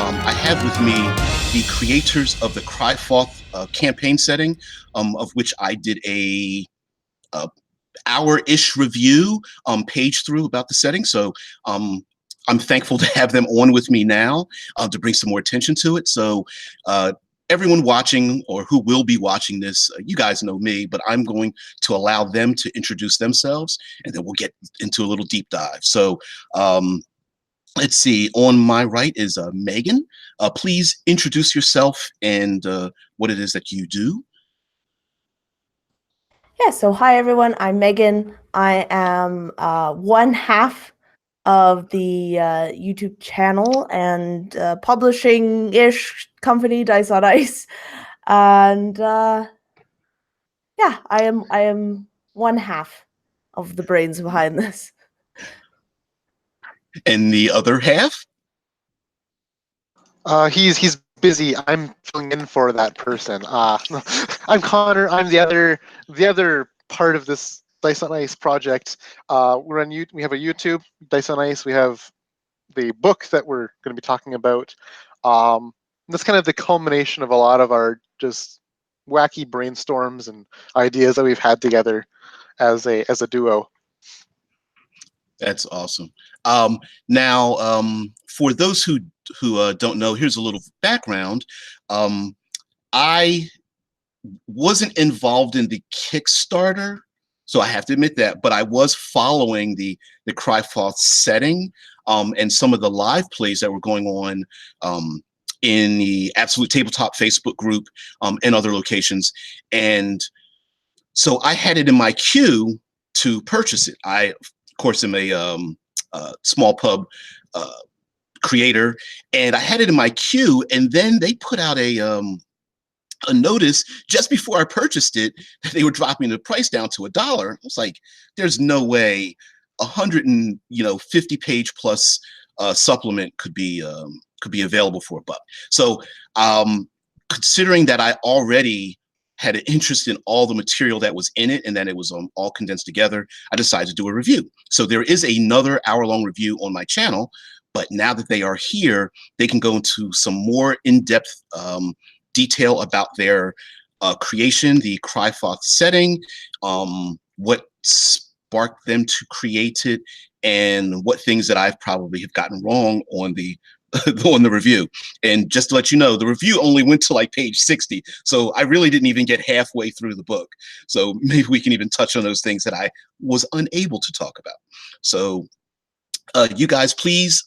I have with me the creators of the Crifoth campaign setting, of which I did a hour-ish review page through about the setting. So I'm thankful to have them on with me now to bring some more attention to it. So everyone watching or who will be watching this, you guys know me, but I'm going to allow them to introduce themselves, and then we'll get into a little deep dive. So let's see, on my right is Megan. Please introduce yourself and what it is that you do. Yeah, so hi everyone, I'm Megan. I am one half of the YouTube channel and publishing-ish company, Dice on Ice. And yeah, I am one half of the brains behind this. And the other half? He's busy. I'm filling in for that person. I'm Connor. I'm the other part of this Dice on Ice project. We have a YouTube, Dice on Ice. We have the book that we're going to be talking about. That's kind of the culmination of a lot of our just wacky brainstorms and ideas that we've had together as a duo. That's awesome. Now, for those who don't know, here's a little background. I wasn't involved in the Kickstarter, so I have to admit that, but I was following the Crifoth setting and some of the live plays that were going on in the Absolute Tabletop Facebook group and other locations. And so I had it in my queue to purchase it. I, of course, am a small pub creator, and I had it in my queue, and then they put out a notice just before I purchased it that they were dropping the price down to $1. I was like, there's no way 150-page plus supplement could be available for $1. So considering that I already had an interest in all the material that was in it and that it was all condensed together, I decided to do a review. So there is another hour-long review on my channel, but now that they are here, they can go into some more in-depth detail about their creation, the Crifoth setting, what sparked them to create it, and what things that I've probably have gotten wrong on the on the review. And just to let you know, the review only went to like page 60, so I really didn't even get halfway through the book. So maybe we can even touch on those things that I was unable to talk about. So you guys, please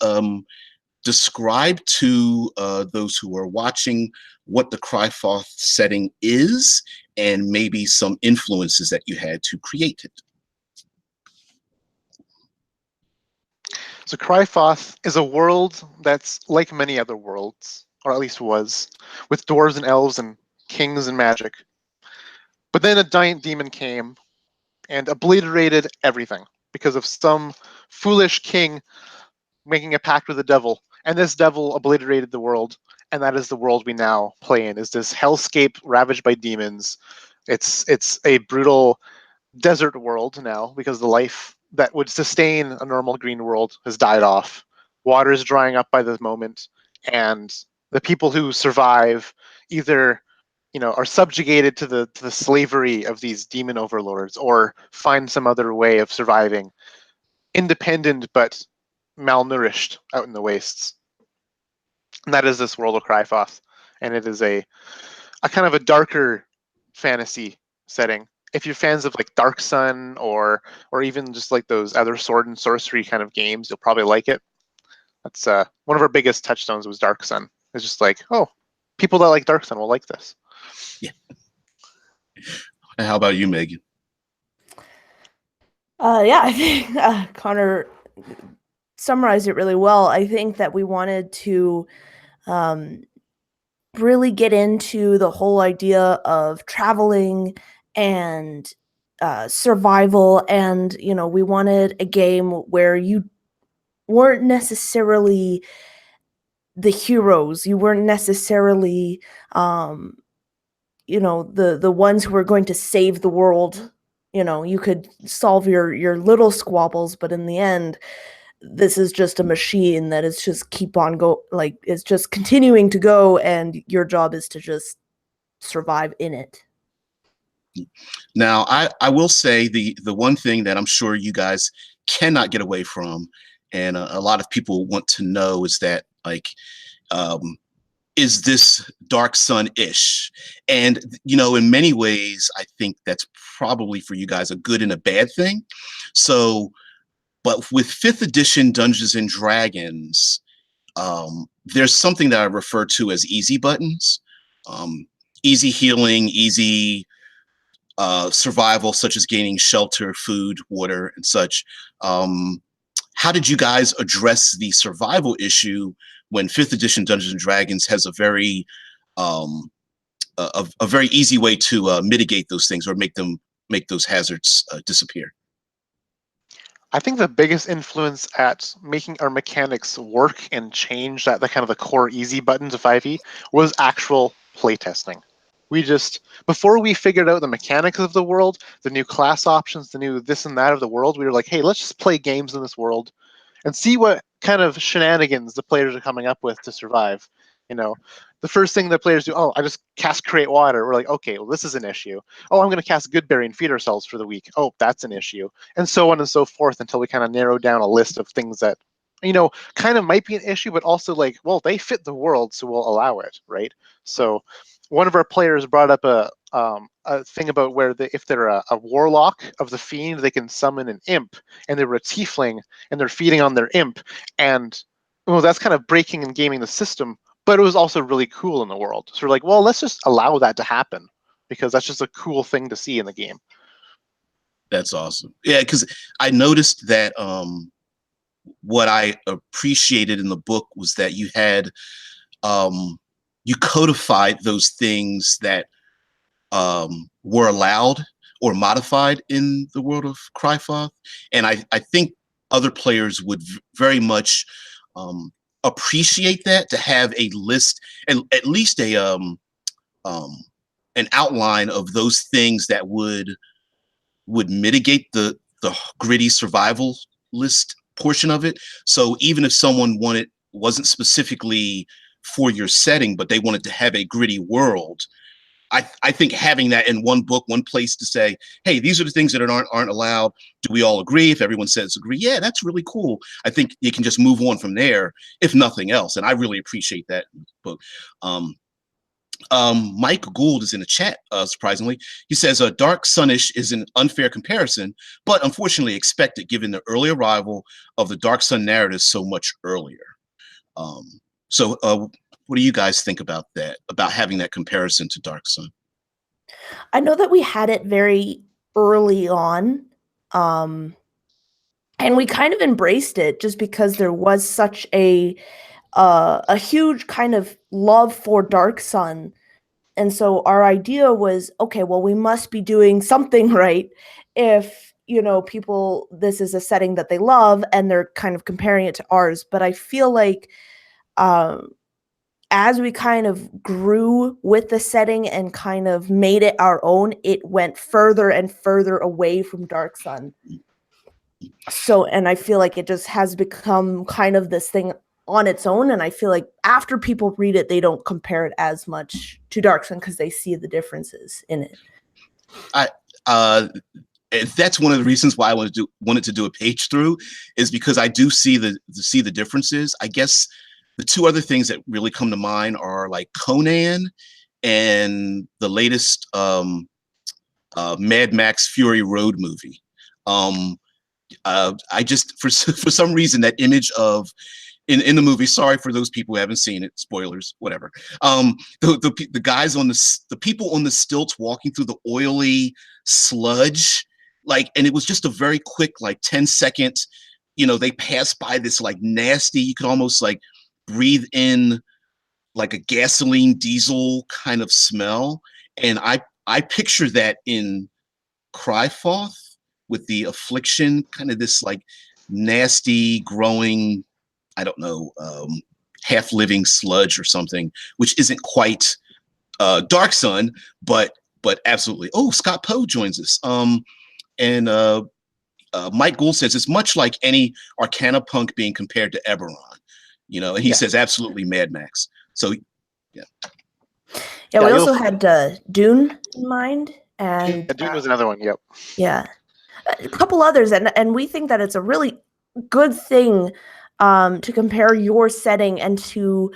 describe to those who are watching what the Crifoth setting is and maybe some influences that you had to create it. So Crifoth is a world that's like many other worlds, or at least was, with dwarves and elves and kings and magic. But then a giant demon came and obliterated everything because of some foolish king making a pact with the devil. And this devil obliterated the world, and that is the world we now play in, is this hellscape ravaged by demons. It's a brutal desert world now because the life that would sustain a normal green world has died off. Water is drying up by the moment, and the people who survive either are subjugated to the slavery of these demon overlords or find some other way of surviving, independent but malnourished out in the wastes. And that is this world of Crifoth, and it is a kind of a darker fantasy setting. If you're fans of like Dark Sun or even just like those other sword and sorcery kind of games, you'll probably like it. That's one of our biggest touchstones was Dark Sun. It's just like, oh, people that like Dark Sun will like this. Yeah. And how about you, Megan? Yeah, I think Connor summarized it really well. I think that we wanted to really get into the whole idea of traveling and survival, and we wanted a game where you weren't necessarily the heroes, you weren't necessarily the ones who were going to save the world. You could solve your little squabbles, but in the end this is just a machine that is just it's just continuing to go, and your job is to just survive in it. Now, I will say the one thing that I'm sure you guys cannot get away from, and a lot of people want to know, is that, like, is this Dark Sun-ish? And, you know, in many ways, I think that's probably for you guys a good and a bad thing. So, but with 5th edition Dungeons and Dragons, there's something that I refer to as easy buttons. Easy healing, easy survival, such as gaining shelter, food, water, and such. How did you guys address the survival issue when 5th edition Dungeons and Dragons has a very very easy way to mitigate those things, or make those hazards disappear? I think the biggest influence at making our mechanics work and change the kind of the core easy buttons of 5e was actual playtesting. We just, before we figured out the mechanics of the world, the new class options, the new this and that of the world, we were like, hey, let's just play games in this world and see what kind of shenanigans the players are coming up with to survive. You know, the first thing that players do, oh, I just cast Create Water. We're like, okay, well, this is an issue. Oh, I'm going to cast Goodberry and feed ourselves for the week. Oh, that's an issue. And so on and so forth, until we kind of narrow down a list of things that, you know, kind of might be an issue, but also like, well, they fit the world, so we'll allow it, right? So one of our players brought up a thing about where if they're a warlock of the fiend, they can summon an imp, and they were a tiefling, and they're feeding on their imp, and well, that's kind of breaking and gaming the system, but it was also really cool in the world. So we're like, well, let's just allow that to happen, because that's just a cool thing to see in the game. That's awesome. Yeah, because I noticed that what I appreciated in the book was that you had you codified those things that were allowed or modified in the world of Crifoth, and I think other players would very much appreciate that, to have a list and at least a an outline of those things that would mitigate the gritty survival list portion of it. So even if someone wasn't specifically for your setting, but they wanted to have a gritty world, I think having that in one book, one place to say, hey, these are the things that aren't allowed. Do we all agree? If everyone says agree, yeah, that's really cool. I think you can just move on from there, if nothing else. And I really appreciate that book. Mike Gould is in the chat, surprisingly. He says, Dark Sun-ish is an unfair comparison, but unfortunately expected given the early arrival of the Dark Sun narrative so much earlier. So what do you guys think about that, about having that comparison to Dark Sun? I know that we had it very early on, and we kind of embraced it just because there was such a huge kind of love for Dark Sun. And so our idea was, okay, well, we must be doing something right if, you know, this is a setting that they love and they're kind of comparing it to ours. But I feel like as we kind of grew with the setting and kind of made it our own, it went further and further away from Dark Sun. So, and I feel like it just has become kind of this thing on its own. And I feel like after people read it, they don't compare it as much to Dark Sun because they see the differences in it. That's one of the reasons why I wanted to do a page through, is because I do see the differences. I guess the two other things that really come to mind are like Conan and the latest Mad Max Fury Road movie. I just for some reason that image of in the movie, sorry for those people who haven't seen it, spoilers, whatever. The guys the people on the stilts walking through the oily sludge, like, and it was just a very quick, like 10-second, you know, they passed by this like nasty, you could almost like breathe in like a gasoline diesel kind of smell. And I picture that in Crifoth with the Affliction, kind of this like nasty growing, I don't know, half living sludge or something, which isn't quite Dark Sun, but absolutely. Oh, Scott Poe joins us. And Mike Gould says it's much like any Arcana punk being compared to Eberron, you know, and he says absolutely Mad Max. So yeah. Yeah, we also had Dune in mind, and Dune was another one. Yep. Yeah, a couple others, and we think that it's a really good thing to compare your setting and to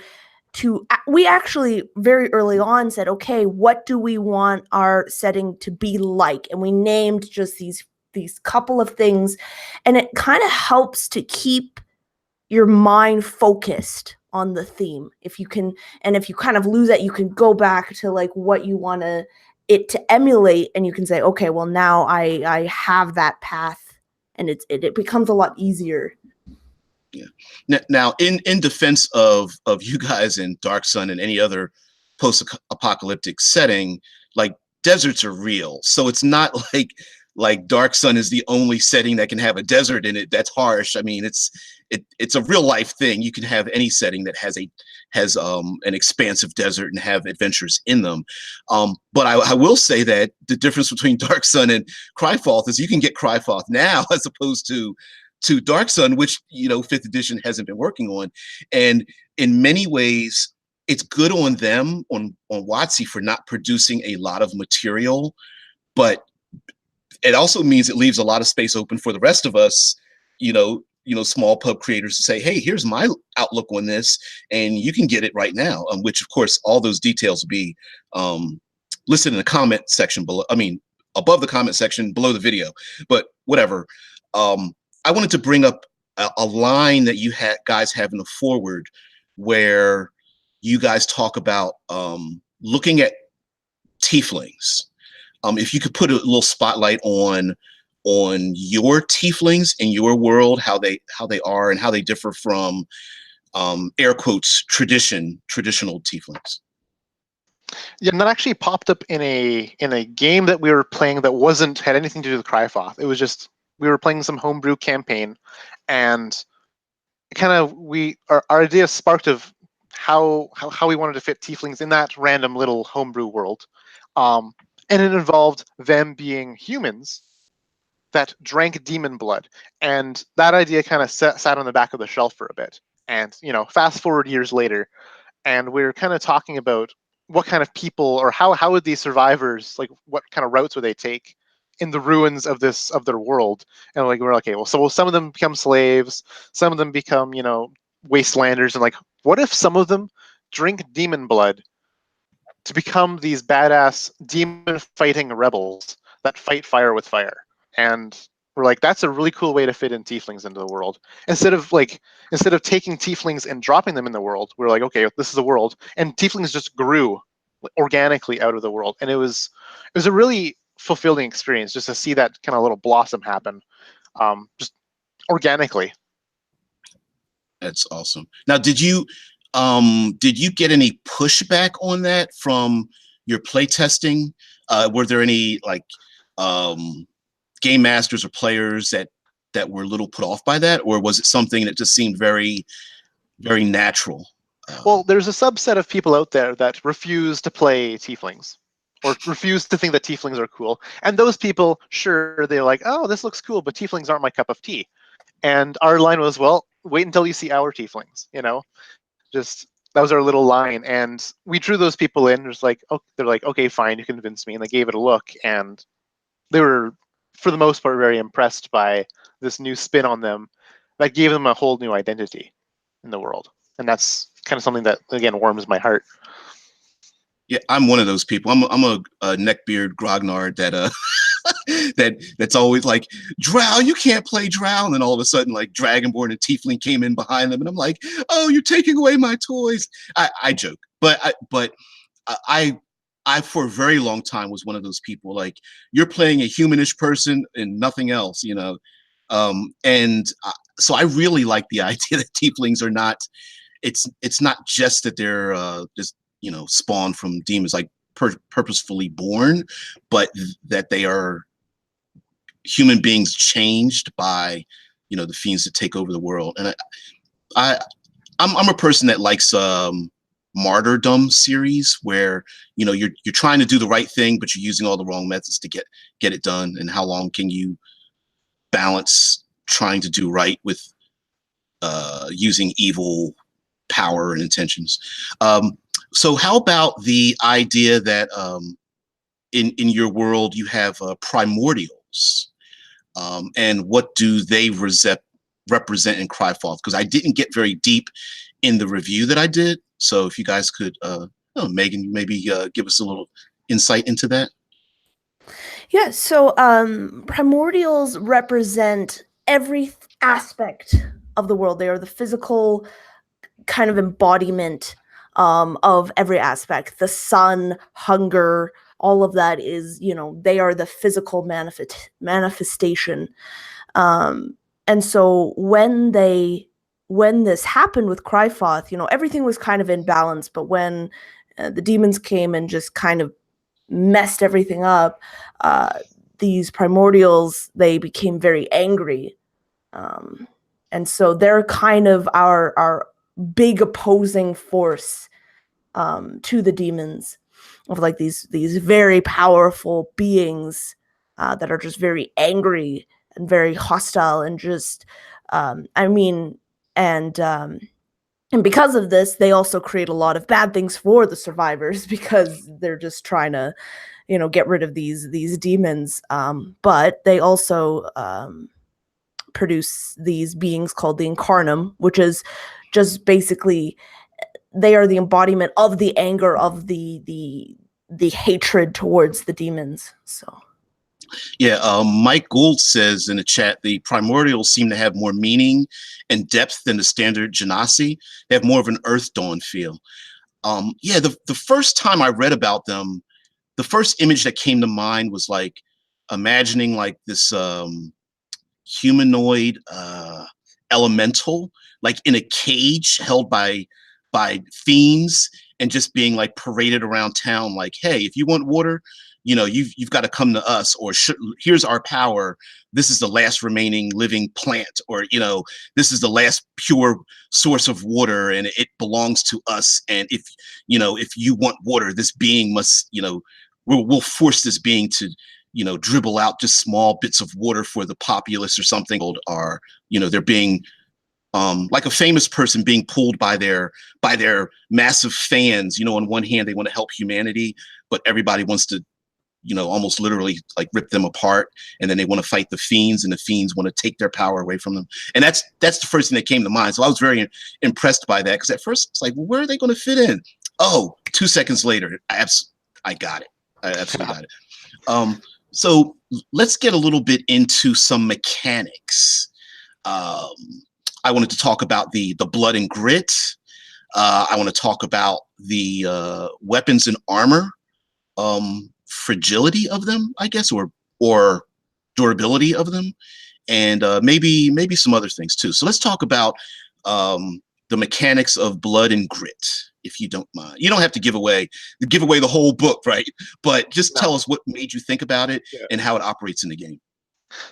we actually very early on said, okay, what do we want our setting to be like? And we named just these couple of things, and it kind of helps to keep your mind focused on the theme. If you can, and if you kind of lose that, you can go back to like what you want it to emulate, and you can say, okay, well now I have that path, and it becomes a lot easier. Yeah. Now, in defense of you guys in Dark Sun and any other post-apocalyptic setting, like deserts are real, so it's not like Dark Sun is the only setting that can have a desert in it. That's harsh. I mean, it's a real life thing. You can have any setting that has an expansive desert and have adventures in them. But I will say that the difference between Dark Sun and Crifoth is you can get Crifoth now as opposed to Dark Sun, which, you know, 5th edition hasn't been working on. And in many ways, it's good on them, on WotC, for not producing a lot of material, but it also means it leaves a lot of space open for the rest of us, you know, small pub creators to say, hey, here's my outlook on this, and you can get it right now. Which, of course, all those details will be listed in the comment section below. I mean, above the comment section below the video. But whatever. I wanted to bring up a line that you guys have in the foreword, where you guys talk about looking at tieflings. If you could put a little spotlight on your tieflings in your world, how they are and how they differ from air quotes traditional tieflings. Yeah, and that actually popped up in a game that we were playing that had anything to do with Crifoth. It was just we were playing some homebrew campaign, and kind of our idea sparked of how we wanted to fit tieflings in that random little homebrew world, and it involved them being humans that drank demon blood, and that idea kind of sat on the back of the shelf for a bit. And fast forward years later, and we're kind of talking about what kind of people, or how would these survivors, like what kind of routes would they take in the ruins of their world. And we're like, okay, well, so some of them become slaves, some of them become wastelanders, and like, what if some of them drink demon blood to become these badass demon fighting rebels that fight fire with fire? And we're like, that's a really cool way to fit in tieflings into the world. Instead of taking tieflings and dropping them in the world, we're like, okay, this is the world, and tieflings just grew organically out of the world. And it was a really fulfilling experience just to see that kind of little blossom happen, just organically. That's awesome. Now, did you get any pushback on that from your playtesting? Were there any game masters or players that were a little put off by that, or was it something that just seemed very, very natural? Well, there's a subset of people out there that refuse to play tieflings, or refuse to think that tieflings are cool. And those people, sure, they're like, oh, this looks cool, but tieflings aren't my cup of tea. And our line was, well, wait until you see our tieflings, just that was our little line. And we drew those people in. Just like, oh, they're like, okay, fine, you convinced me. And they gave it a look, and they were, for the most part, very impressed by this new spin on them that gave them a whole new identity in the world. And that's kind of something that, again, warms my heart. Yeah, I'm one of those people. I'm a neckbeard grognard that that's always like, Drow, you can't play Drow. And then all of a sudden, like, Dragonborn and Tiefling came in behind them, and I'm like, oh, you're taking away my toys. I joke, but I for a very long time was one of those people, like, you're playing a humanish person and nothing else, so I really like the idea that tieflings are not. It's not just that they're just spawned from demons, like purposefully born, but that they are human beings changed by the fiends that take over the world. And I'm a person that likes martyrdom series, where you're trying to do the right thing, but you're using all the wrong methods to get it done. And how long can you balance trying to do right with using evil power and intentions. So how about the idea that in your world you have primordials, and what do they represent in Crifoth? Because I didn't get very deep in the review that I did. So if you guys could, Megan, maybe give us a little insight into that. Yeah, so primordials represent every aspect of the world. They are the physical kind of embodiment of every aspect. The sun, hunger, all of that is, they are the physical manifestation. And so when this happened with Crifoth, everything was kind of in balance. But when the demons came and just kind of messed everything up, these primordials, they became very angry. And so they're kind of our big opposing force to the demons, of like these very powerful beings that are just very angry and very hostile and just and because of this, they also create a lot of bad things for the survivors because they're just trying to, get rid of these demons. But they also produce these beings called the Incarnum, which is just basically they are the embodiment of the anger of the hatred towards the demons. So. Yeah, Mike Gould says in the chat, the primordials seem to have more meaning and depth than the standard Genasi. They have more of an Earth Dawn feel. Yeah, the first time I read about them, the first image that came to mind was like imagining like this humanoid elemental, like in a cage held by fiends, and just being like paraded around town like, hey, if you want water, you've got to come to us, or here's our power. This is the last remaining living plant, or this is the last pure source of water, and it belongs to us. And if you want water, this being must, we'll force this being to dribble out just small bits of water for the populace or something. Or they're being like a famous person being pulled by their massive fans. On one hand, they want to help humanity, but everybody wants to almost literally like rip them apart, and then they want to fight the fiends, and the fiends want to take their power away from them. And that's the first thing that came to mind. So I was very impressed by that, because at first it's like, well, where are they going to fit in? Oh, 2 seconds later, I got it. I absolutely got it. So let's get a little bit into some mechanics. I wanted to talk about the blood and grit. I want to talk about the weapons and armor, fragility of them, I guess, or durability of them, and maybe some other things too. So let's talk about the mechanics of blood and grit, if you don't mind. You don't have to give away the whole book, right? But just tell us what made you think about it and how it operates in the game.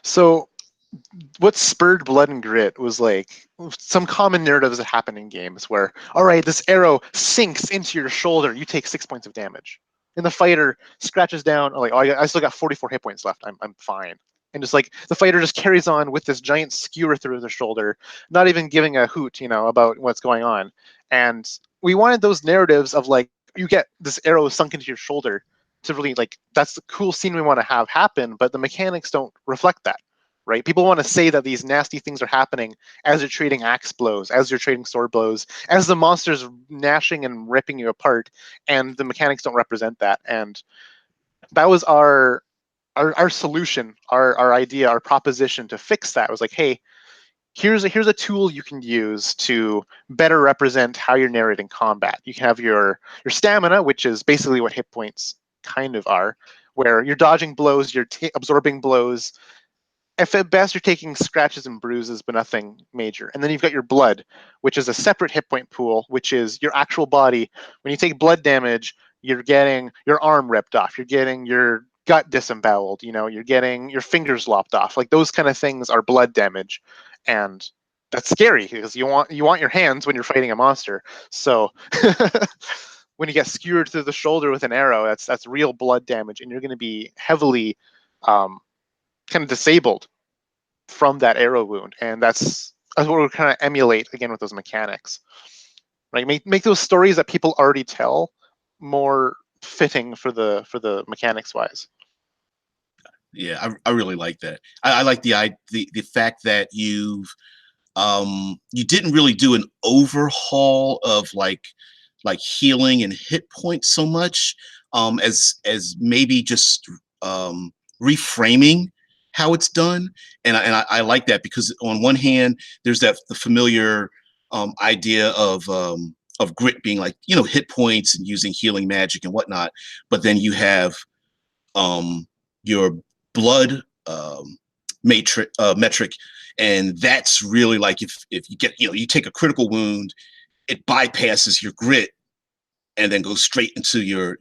So what spurred blood and grit was like some common narratives that happen in games where, all right, this arrow sinks into your shoulder, you take 6 points of damage. And the fighter scratches down, like, oh, I still got 44 hit points left. I'm fine. And just like the fighter just carries on with this giant skewer through their shoulder, not even giving a hoot, about what's going on. And we wanted those narratives of like, you get this arrow sunk into your shoulder to really like, that's the cool scene we want to have happen, but the mechanics don't reflect that. Right? People want to say that these nasty things are happening as you're trading axe blows, as you're trading sword blows, as the monster's gnashing and ripping you apart, and the mechanics don't represent that. And that was our solution, our idea, our proposition to fix that. It was like, hey, here's a tool you can use to better represent how you're narrating combat. You can have your stamina, which is basically what hit points kind of are, where you're dodging blows, you're absorbing blows. If at best you're taking scratches and bruises, but nothing major. And then you've got your blood, which is a separate hit point pool, which is your actual body. When you take blood damage, you're getting your arm ripped off. You're getting your gut disemboweled. You're getting your fingers lopped off. Like those kind of things are blood damage, and that's scary because you want your hands when you're fighting a monster. So when you get skewered through the shoulder with an arrow, that's real blood damage, and you're going to be heavily kind of disabled from that arrow wound, and that's what we're kind of emulate again with those mechanics. Right, make those stories that people already tell more fitting for the mechanics wise. Yeah, I really like that. I like the fact that you didn't really do an overhaul of like healing and hit points so much, as maybe just reframing how it's done. And I like that, because on one hand there's the familiar idea of grit being like, you know, hit points and using healing magic and whatnot, but then you have your blood metric, and that's really like if you get, you know, you take a critical wound, it bypasses your grit and then goes straight into your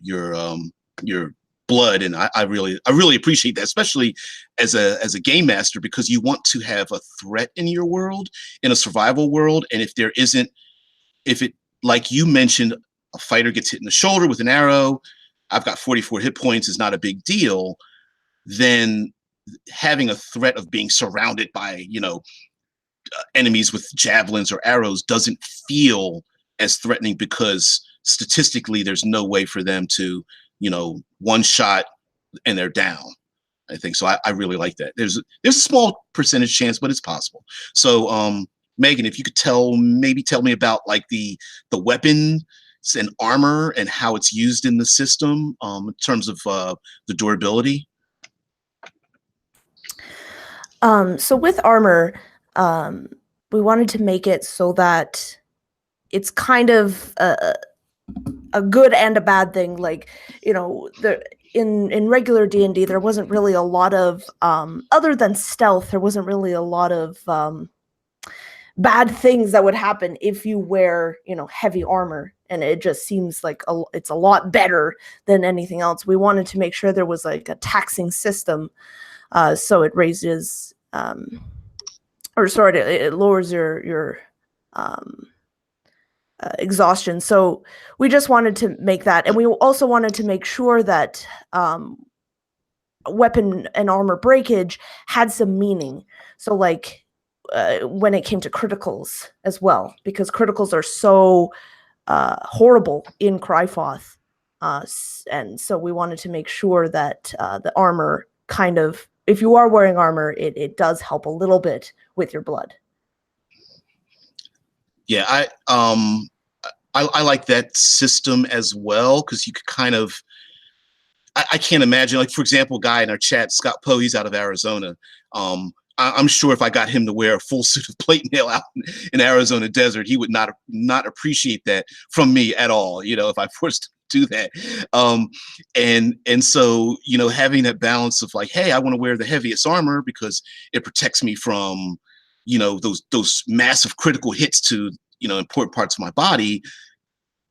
blood. And I really appreciate that, especially as a game master, because you want to have a threat in your world, in a survival world. And if there isn't, if it, like you mentioned, a fighter gets hit in the shoulder with an arrow, I've got 44 hit points, is not a big deal, then having a threat of being surrounded by, you know, enemies with javelins or arrows doesn't feel as threatening, because statistically there's no way for them to, you know, one shot and they're down. I think so. I really like that. There's a small percentage chance, but it's possible. So Megan, if you could tell me about like the weapons and armor and how it's used in the system, in terms of the durability. So with armor, we wanted to make it so that it's kind of a good and a bad thing. Like, you know, in regular D&D, there wasn't really a lot of, other than stealth, there wasn't really a lot of bad things that would happen if you wear, you know, heavy armor. And it just seems like it's a lot better than anything else. We wanted to make sure there was like a taxing system, so it raises, it lowers your exhaustion. So we just wanted to make that, and we also wanted to make sure that weapon and armor breakage had some meaning. So like when it came to criticals as well, because criticals are so horrible in Crifoth, and so we wanted to make sure that the armor kind of, if you are wearing armor, it does help a little bit with your blood. Yeah, I like that system as well, because you could kind of, I can't imagine, like, for example, a guy in our chat, Scott Poe, he's out of Arizona. I'm sure if I got him to wear a full suit of plate mail out in Arizona desert, he would not appreciate that from me at all, you know, if I forced him to do that. And so, you know, having that balance of like, hey, I want to wear the heaviest armor because it protects me from, you know, those massive critical hits to, you know, important parts of my body,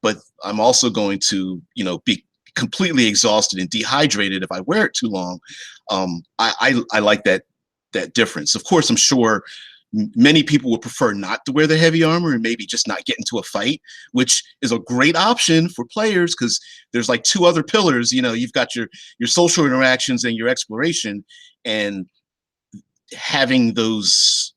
but I'm also going to, you know, be completely exhausted and dehydrated if I wear it too long. I like that difference. Of course, I'm sure many people would prefer not to wear the heavy armor and maybe just not get into a fight, which is a great option for players, because there's like two other pillars. You know, you've got your social interactions and your exploration, and having those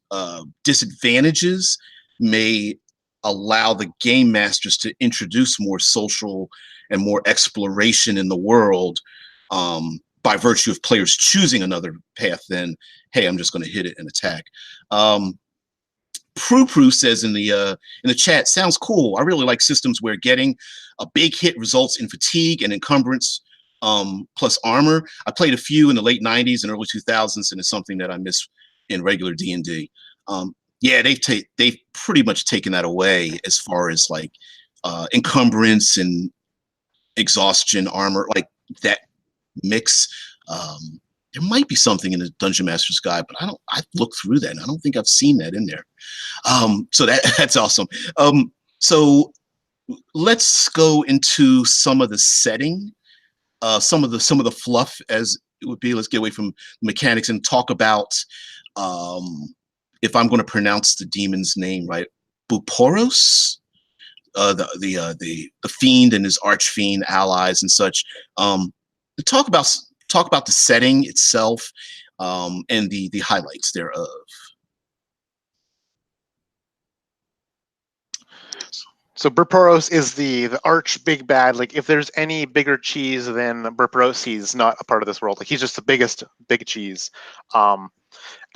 disadvantages may allow the game masters to introduce more social and more exploration in the world, by virtue of players choosing another path than, hey, I'm just going to hit it and attack. Prue says in the chat, sounds cool. I really like systems where getting a big hit results in fatigue and encumbrance, plus armor. I played a few in the late 90s and early 2000s, and it's something that I miss in regular D&D. Yeah, they've pretty much taken that away as far as like encumbrance and exhaustion, armor, like that mix. There might be something in the Dungeon Master's Guide, but I've looked through that and I don't think I've seen that in there. So that's awesome. So let's go into some of the setting, some of the fluff, as it would be. Let's get away from mechanics and talk about, if I'm going to pronounce the demon's name right, Buporos, the fiend and his archfiend allies and such. To talk about the setting itself, and the highlights thereof. So Burporos is the arch big bad. Like if there's any bigger cheese than Burporos, he's not a part of this world. Like he's just the biggest big cheese.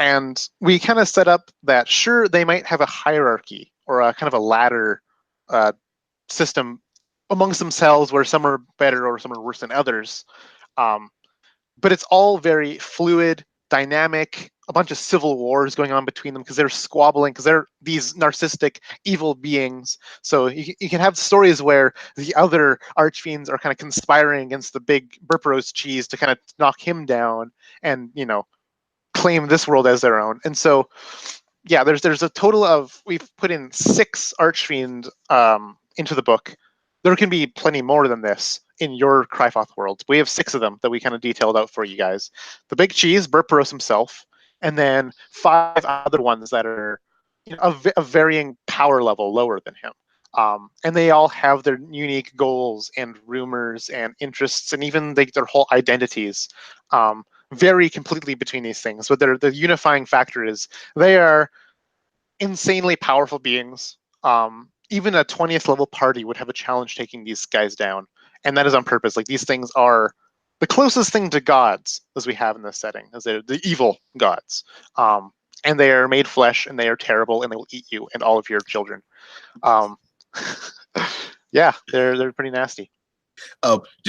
And we kind of set up that sure they might have a hierarchy or a kind of a ladder system amongst themselves where some are better or some are worse than others. But it's all very fluid, dynamic, a bunch of civil wars going on between them because they're squabbling, because they're these narcissistic, evil beings. So you can have stories where the other Archfiends are kind of conspiring against the big Burporos cheese to kind of knock him down and, you know, claim this world as their own. And so, yeah, there's a total of, we've put in 6 Archfiend into the book. There can be plenty more than this in your Crifoth world. We have 6 of them that we kind of detailed out for you guys. The big cheese, Burporos himself, and then 5 other ones that are, you know, a varying power level lower than him. And they all have their unique goals and rumors and interests, and even their whole identities vary completely between these things. But the unifying factor is they are insanely powerful beings. Even a 20th level party would have a challenge taking these guys down. And that is on purpose. Like these things are the closest thing to gods as we have in this setting, as they're the evil gods. And they are made flesh, and they are terrible, and they will eat you and all of your children. Yeah, they're pretty nasty.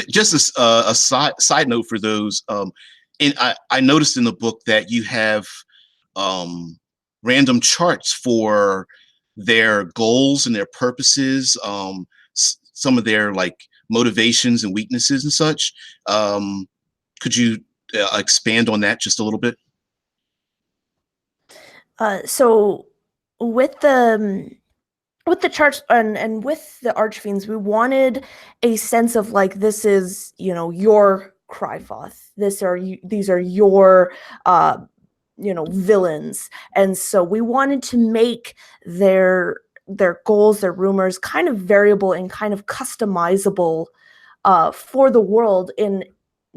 Just a side note for those. I noticed in the book that you have random charts for their goals and their purposes, some of their like motivations and weaknesses and such. Could you expand on that just a little bit? So with the charts and with the Archfiends, we wanted a sense of like, this is, you know, your Crifoth. These are your villains. And so we wanted to make their goals, their rumors kind of variable and kind of customizable for the world,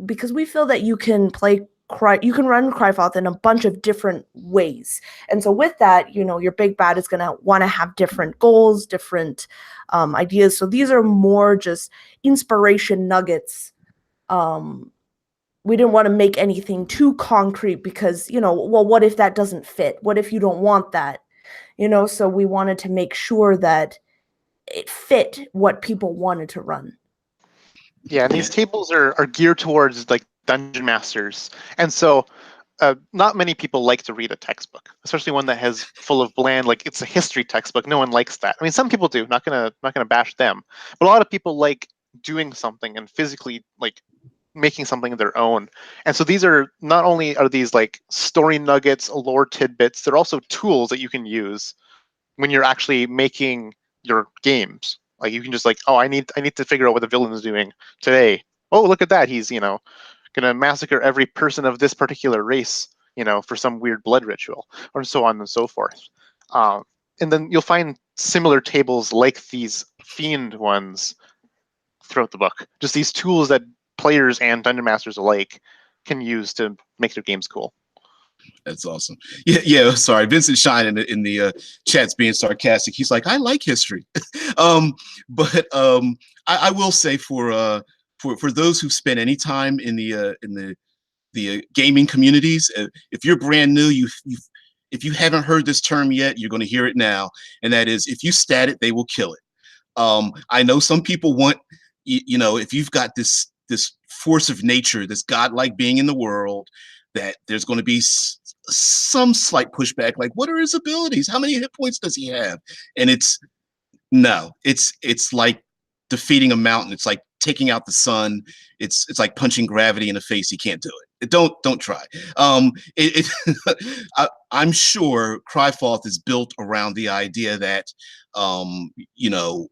because we feel that you can run Crifoth in a bunch of different ways. And so with that, you know, your big bad is going to want to have different goals, different ideas. So these are more just inspiration nuggets. We didn't want to make anything too concrete because, you know, well, what if that doesn't fit? What if you don't want that? You know, so we wanted to make sure that it fit what people wanted to run. Yeah, and these tables are geared towards like dungeon masters. And so not many people like to read a textbook, especially one that has full of bland, like it's a history textbook. No one likes that. I mean, some people do, not gonna bash them. But a lot of people like doing something and physically like making something of their own. And so these are, not only are these like story nuggets, lore tidbits, they're also tools that you can use when you're actually making your games. Like you can just like, oh, I need to figure out what the villain is doing today. Oh, look at that. He's, you know, gonna massacre every person of this particular race, you know, for some weird blood ritual, or so on and so forth. And then you'll find similar tables like these fiend ones throughout the book. Just these tools that players and dungeon masters alike can use to make their games cool. That's awesome. Yeah. Sorry, Vincent Shine in the chat's being sarcastic. He's like, I like history, but I will say for those who've spent any time in the gaming communities, if you're brand new, if you haven't heard this term yet, you're going to hear it now, and that is, if you stat it, they will kill it. I know some people want, you know, if you've got this force of nature, this godlike being in the world, that there's going to be some slight pushback, like, what are his abilities? How many hit points does he have? And it's like defeating a mountain. It's like taking out the sun. It's like punching gravity in the face. You can't do it. Don't try. I'm sure Crifoth is built around the idea that, you know,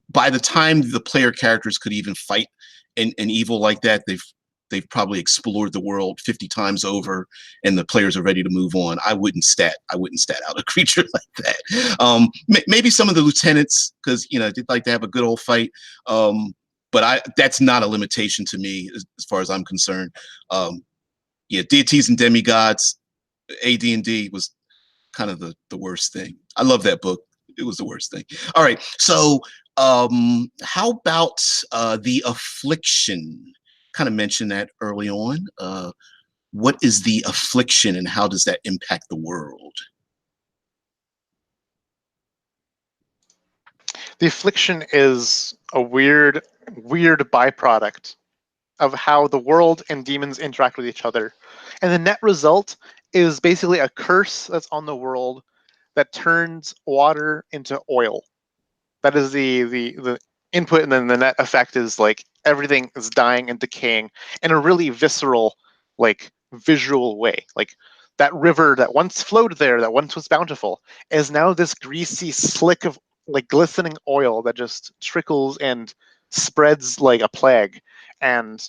by the time the player characters could even fight an evil like that, they've probably explored the world 50 times over, and the players are ready to move on. I wouldn't stat out a creature like that. Maybe some of the lieutenants, because, you know, they'd like to have a good old fight. But that's not a limitation to me as far as I'm concerned. yeah, deities and demigods. AD&D was kind of the worst thing. I love that book. It was the worst thing. All right, so how about the Affliction? Kind of mentioned that early on. What is the Affliction, and how does that impact the world? The Affliction is a weird byproduct of how the world and demons interact with each other. And the net result is basically a curse that's on the world that turns water into oil. That is the input, and then the net effect is like everything is dying and decaying in a really visceral, like visual way. Like that river that once flowed there, that once was bountiful, is now this greasy slick of like glistening oil that just trickles and spreads like a plague. And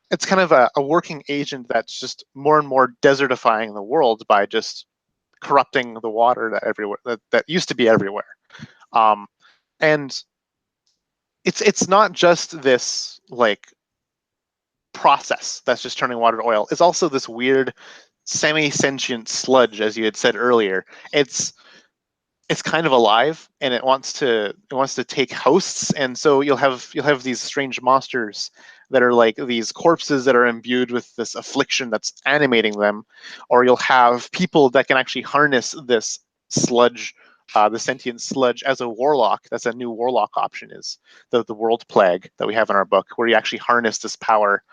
it's kind of a working agent that's just more and more desertifying the world by just corrupting the water that everywhere that used to be everywhere. And it's not just this like process that's just turning water to oil. It's also this weird semi-sentient sludge, as you had said earlier. It's kind of alive, and it wants to take hosts, and so you'll have these strange monsters that are like these corpses that are imbued with this affliction that's animating them, or you'll have people that can actually harness this sludge, the sentient sludge, as a warlock. That's a new warlock option, is the world plague that we have in our book, where you actually harness this power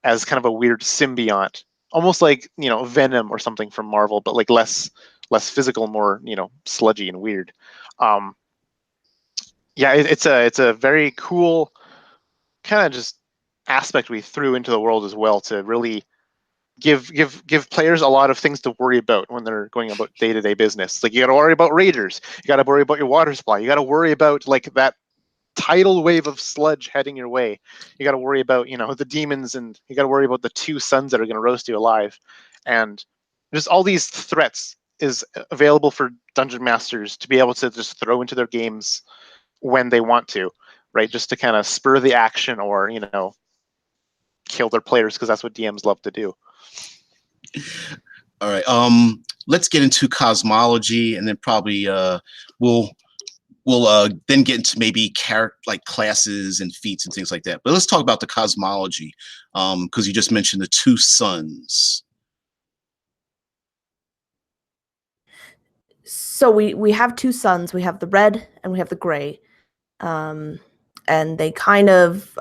as kind of a weird symbiont, almost like Venom or something from Marvel, but like less physical, more sludgy and weird. Yeah, it's a very cool kind of just aspect we threw into the world as well, to really give players a lot of things to worry about when they're going about day-to-day business. Like, you got to worry about raiders, you got to worry about your water supply, you got to worry about like that tidal wave of sludge heading your way, you got to worry about the demons, and you got to worry about the two suns that are going to roast you alive. And just all these threats is available for dungeon masters to be able to just throw into their games when they want to, right? Just to kind of spur the action, or kill their players, because that's what DMs love to do. All right, let's get into cosmology, and then probably we'll then get into maybe character, like classes and feats and things like that. But let's talk about the cosmology, because you just mentioned the two suns. So we have two suns. We have the red and we have the gray, and they kind of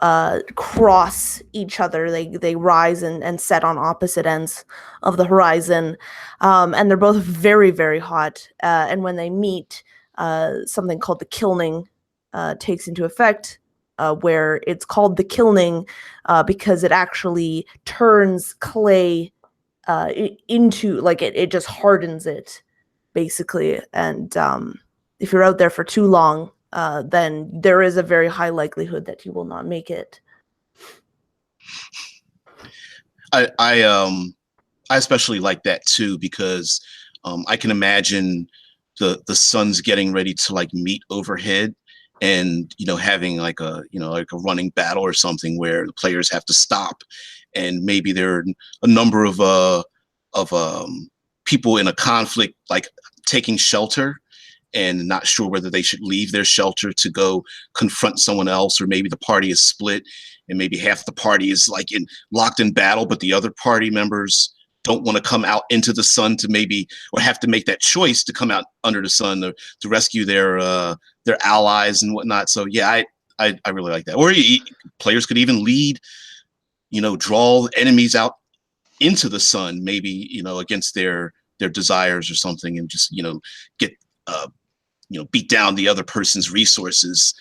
cross each other. They rise and set on opposite ends of the horizon, and they're both very, very hot. And when they meet, something called the kilning takes into effect, where it's called the kilning because it actually turns clay into, like, it just hardens it, basically. And if you're out there for too long, then there is a very high likelihood that you will not make it. I especially like that too, because I can imagine the suns getting ready to like meet overhead, and having like a running battle or something where the players have to stop, and maybe there are a number of people in a conflict, like taking shelter and not sure whether they should leave their shelter to go confront someone else, or maybe the party is split and maybe half the party is like locked in battle, but the other party members don't want to come out into the sun to maybe, or have to make that choice to come out under the sun to rescue their allies and whatnot. So yeah, I really like that. Or players could even lead, draw enemies out into the sun, maybe against their desires or something, and just get beat down the other person's resources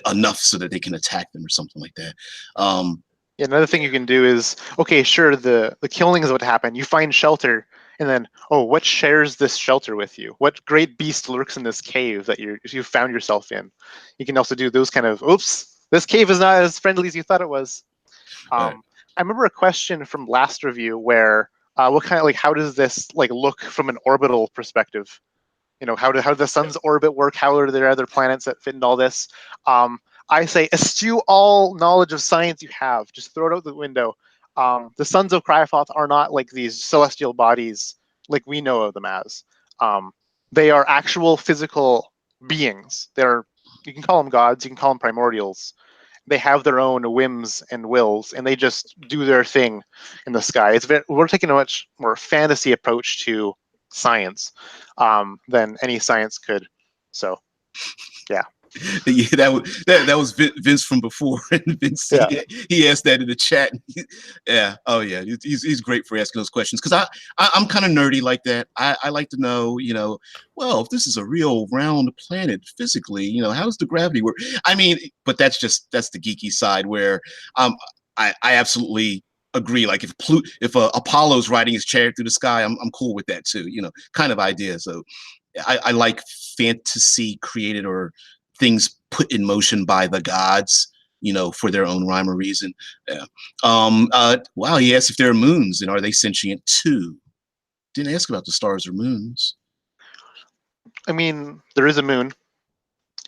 enough so that they can attack them or something like that. Yeah, another thing you can do is, okay, sure, the killing is what happened. You find shelter, and then, oh, what shares this shelter with you? What great beast lurks in this cave that you found yourself in? You can also do those kind of, oops, this cave is not as friendly as you thought it was. Right. I remember a question from last review where, what kind of, like, how does this like look from an orbital perspective? How do the sun's orbit work? How are there other planets that fit into all this? I say, eschew all knowledge of science you have. Just throw it out the window. The sons of Crifoth are not like these celestial bodies like we know of them as. They are actual physical beings. You can call them gods, you can call them primordials. They have their own whims and wills, and they just do their thing in the sky. We're taking a much more fantasy approach to science than any science could. So, yeah. Yeah, that was Vince from before, and Vince he asked that in the chat. Yeah, oh yeah, he's great for asking those questions because I'm kind of nerdy like that. I like to know, well, if this is a real round planet physically, how does the gravity work? I mean, but that's the geeky side where I absolutely agree. Like if Apollo's riding his chariot through the sky, I'm cool with that too. Kind of idea. So I like fantasy created or things put in motion by the gods, for their own rhyme or reason. Yeah. Wow, he asked if there are moons and are they sentient too? Didn't ask about the stars or moons. I mean, there is a moon.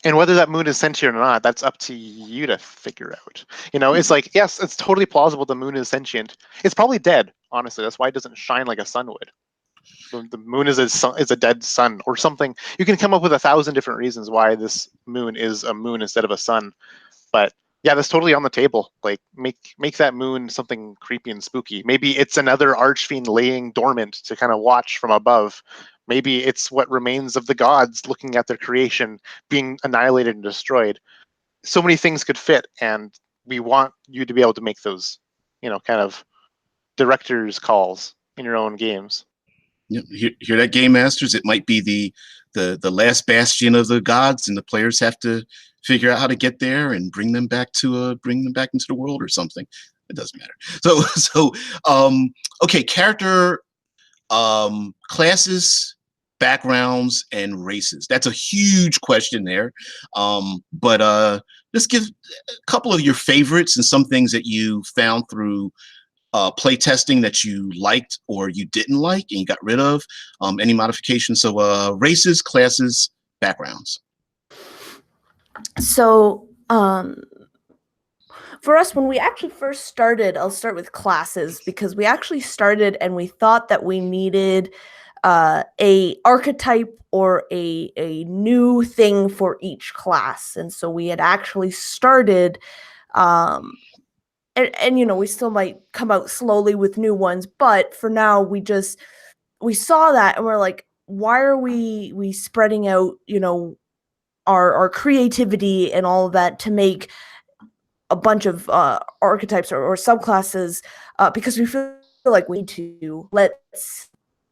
And whether that moon is sentient or not, that's up to you to figure out. It's like, yes, it's totally plausible the moon is sentient. It's probably dead, honestly. That's why it doesn't shine like a sun would. The moon is a dead sun or something. You can come up with 1,000 different reasons why this moon is a moon instead of a sun. But yeah, that's totally on the table. Like make that moon something creepy and spooky. Maybe it's another archfiend laying dormant to kind of watch from above. Maybe it's what remains of the gods looking at their creation being annihilated and destroyed. So many things could fit, and we want you to be able to make those, kind of director's calls in your own games. Hear that, game masters? It might be the last bastion of the gods, and the players have to figure out how to get there and bring them back into the world or something. It doesn't matter. So okay, character, classes, backgrounds, and races. That's a huge question there. But let's give a couple of your favorites and some things that you found through play testing that you liked or you didn't like and you got rid of, any modifications. So races, classes, backgrounds. So for us, when we actually first started, I'll start with classes because we actually started and we thought that we needed a archetype or a new thing for each class. And so we had actually started and we still might come out slowly with new ones, but for now we saw that and we're like, why are we spreading out our creativity and all of that to make a bunch of archetypes or subclasses because we feel like we need to. Let's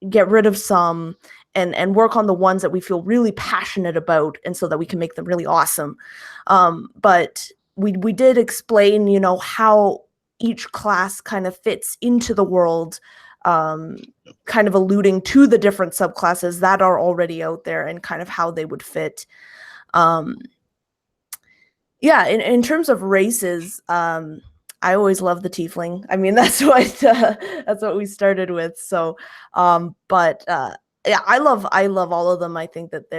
get rid of some and work on the ones that we feel really passionate about, and so that we can make them really awesome. But we did explain, how each class kind of fits into the world, kind of alluding to the different subclasses that are already out there and kind of how they would fit. Yeah, in terms of races, I always love the tiefling. I mean, that's what we started with. So, yeah, I love all of them. I think that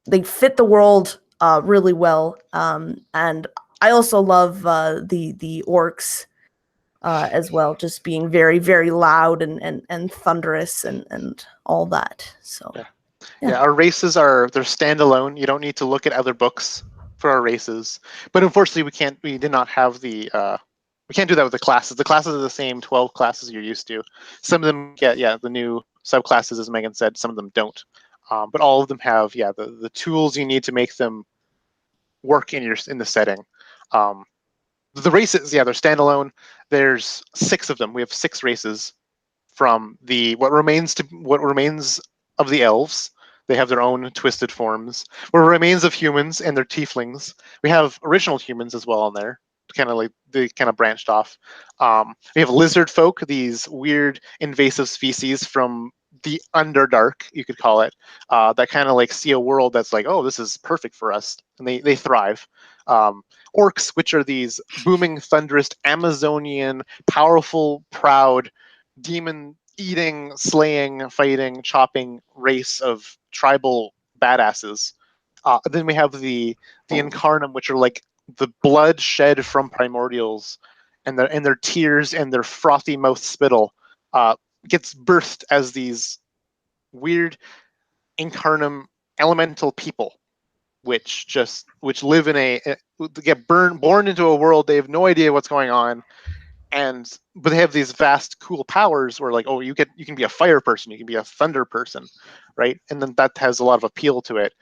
they fit the world really well. And I also love the orcs as well, just being very, very loud and thunderous and all that. So yeah, our races they're standalone. You don't need to look at other books for our races. But unfortunately we did not have we can't do that with the classes. The classes are the same 12 classes you're used to. Some of them get the new subclasses, as Megan said, some of them don't. But all of them have the tools you need to make them work in the setting. The races, they're standalone. There's 6 of them. We have 6 races from what remains of the elves. They have their own twisted forms. What remains of humans and their tieflings. We have original humans as well in there. They kind of branched off. We have lizard folk, these weird invasive species from the Underdark, you could call it, that kind of see a world that's like, oh, this is perfect for us, and they thrive. Orcs, which are these booming, thunderous, Amazonian, powerful, proud, demon-eating, slaying, fighting, chopping race of tribal badasses. Then we have the Incarnum, which are like the blood shed from primordials and their tears and their frothy mouth spittle gets birthed as these weird incarnate elemental people, which live in get born into a world. They have no idea what's going on, but they have these vast cool powers where, like, oh, you can be a fire person, you can be a thunder person, right? And then that has a lot of appeal to it.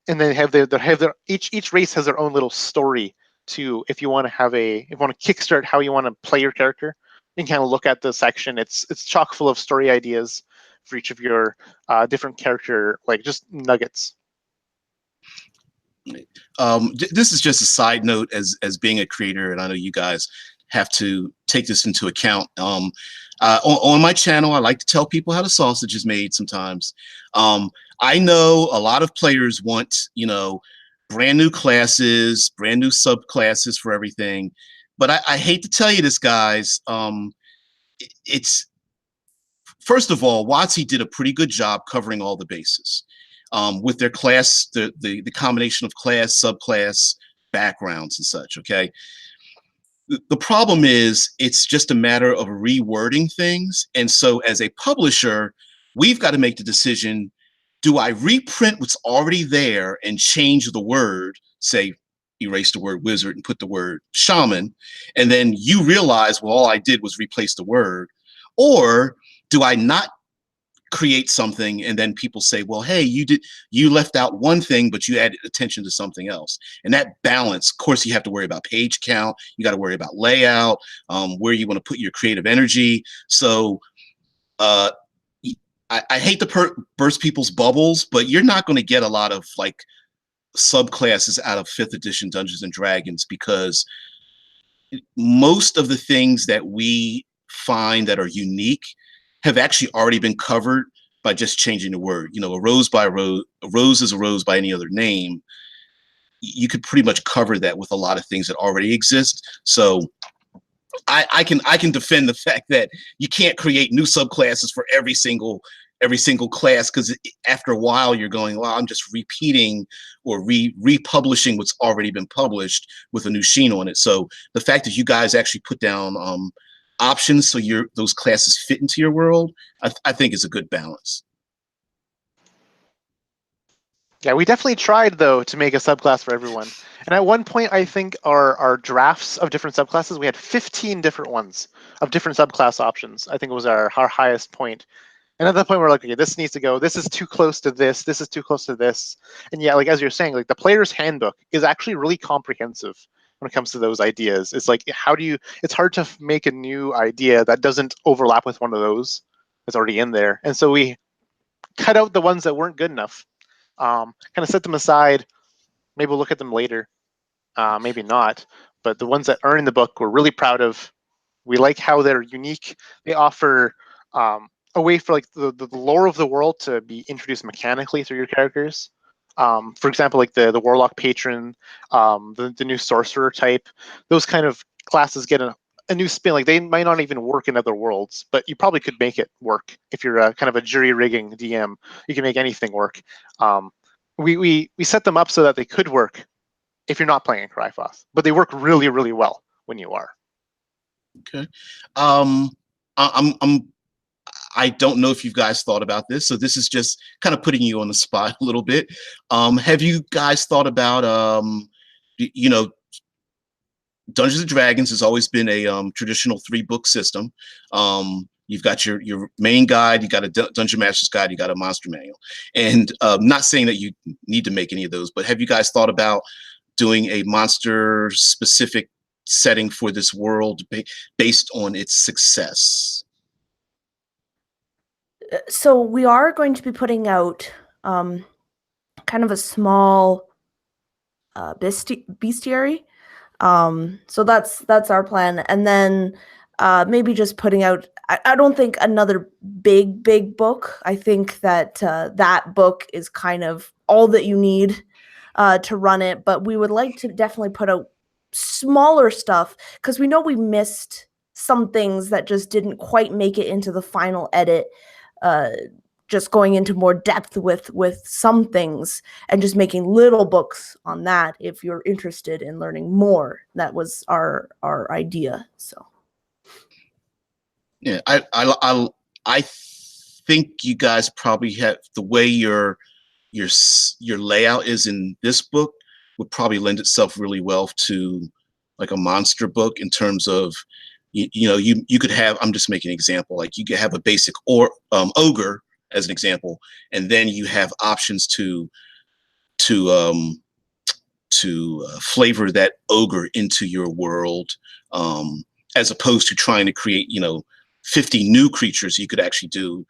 And they have their each race has their own little story to, if you want to kickstart how you want to play your character, you can kind of look at the section. It's chock full of story ideas for each of your different character, like just nuggets. This is just a side note as being a creator, and I know you guys have to take this into account. On my channel, I like to tell people how the sausage is made sometimes. I know a lot of players want, brand new classes, brand new subclasses for everything. But I hate to tell you this, guys. It's first of all, WotC did a pretty good job covering all the bases with their class, the combination of class, subclass, backgrounds, and such. Okay. The problem is it's just a matter of rewording things. And so as a publisher, we've got to make the decision, do I reprint what's already there and change the word, say, erase the word wizard and put the word shaman, and then you realize, well, all I did was replace the word? Or do I not create something and then people say, well, hey, you left out one thing, but you added attention to something else? And that balance, of course, you have to worry about page count, you got to worry about layout, where you want to put your creative energy. So I hate to burst people's bubbles, but you're not going to get a lot of like subclasses out of 5th edition Dungeons and Dragons, because most of the things that we find that are unique have actually already been covered by just changing the word. A rose by rose, a rose is a rose by any other name. You could pretty much cover that with a lot of things that already exist. So I can defend the fact that you can't create new subclasses for every single class, because after a while you're going, well, I'm just repeating or republishing what's already been published with a new sheen on it. So the fact that you guys actually put down options so those classes fit into your world, I think is a good balance. Yeah, we definitely tried, though, to make a subclass for everyone. And at one point, I think our drafts of different subclasses, we had 15 different ones of different subclass options. I think it was our highest point. And at that point, we're like, okay, this needs to go. This is too close to this. This is too close to this. And yeah, like as you're saying, like the player's handbook is actually really comprehensive when it comes to those ideas. It's like, it's hard to make a new idea that doesn't overlap with one of those that's already in there. And so we cut out the ones that weren't good enough, kind of set them aside. Maybe we'll look at them later, maybe not. But the ones that are in the book, we're really proud of. We like how they're unique. They offer a way for like the lore of the world to be introduced mechanically through your characters. For example, like the warlock patron, the new sorcerer type, those kind of classes get a new spin. Like they might not even work in other worlds, but you probably could make it work if you're kind of a jury rigging DM. You can make anything work. We set them up so that they could work if you're not playing in Crifoth, but they work really, really well when you are. Okay. I don't know if you guys thought about this, so this is just kind of putting you on the spot a little bit. Have you guys thought about, Dungeons and Dragons has always been a traditional 3-book system. You've got your main guide, you got a Dungeon Master's Guide, you got a monster manual. And not saying that you need to make any of those, but have you guys thought about doing a monster-specific setting for this world based on its success? So we are going to be putting out kind of a small bestiary. So that's our plan. And then maybe just putting out, I don't think another big book. I think that that book is kind of all that you need to run it. But we would like to definitely put out smaller stuff, because we know we missed some things that just didn't quite make it into the final edit. just going into more depth with some things and just making little books on that if you're interested in learning more. That was our idea. So yeah, I think you guys probably have the way your layout is in this book would probably lend itself really well to like a monster book in terms of you could have, I'm just making an example, like you could have a basic ogre as an example, and then you have options to flavor that ogre into your world, as opposed to trying to create 50 new creatures. You could actually do